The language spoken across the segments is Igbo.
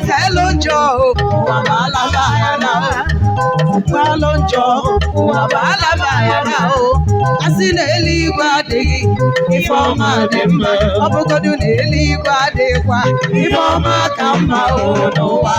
Hello Joe, Hello Joe, asị na eluigwe adịghị ife ọma dị mma, ọ bụgodu na eluigwe adịghịkwa ife ọma ka mma n'ụwa.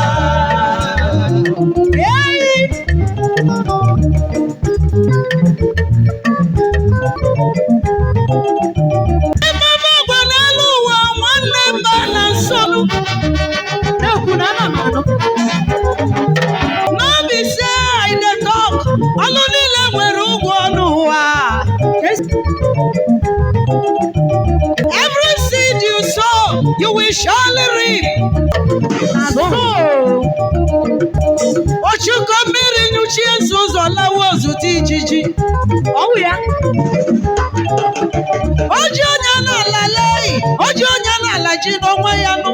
Every seed you sow, you will surely reap. Ochuko mmiri nyuchi nzuzo lawo zuti ijiji. Oh yeah. Oji onye n'ala lei, oji onye n'ala ji n'onwe ya nụ.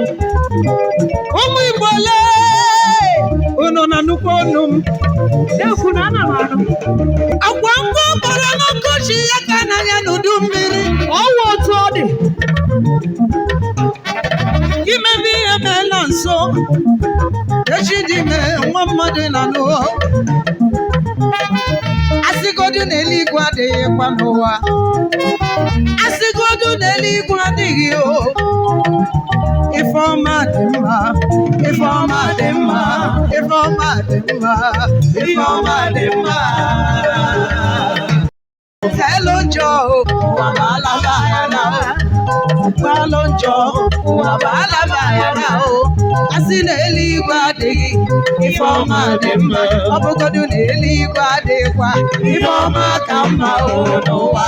Ụmụ Igbo lei, unu na nnukwu ọnụ m. Akwa ngwa ọbara n'ọkọchị ya ka n'anya n'udu mmiri. Ọwụ otu ọ dị. Imebi ihe meela nso. Echi dị ime nwa mmadụ na n'ụwa. Asịgodu na eluigwe adịghịkwa n'ụwa. Asịgodu na eluigwe adịghị o. Ifeọma dị mma, Ifeọma dị mma, Ifeọma dị mma, Ifeọma dị mma. Hello Joe, Hello Joe, asị na eluigwe adịghị Ifeọma dị mma, ọ bụgodu na eluigwe adịghịkwa Ifeọma ka mma n'ụwa.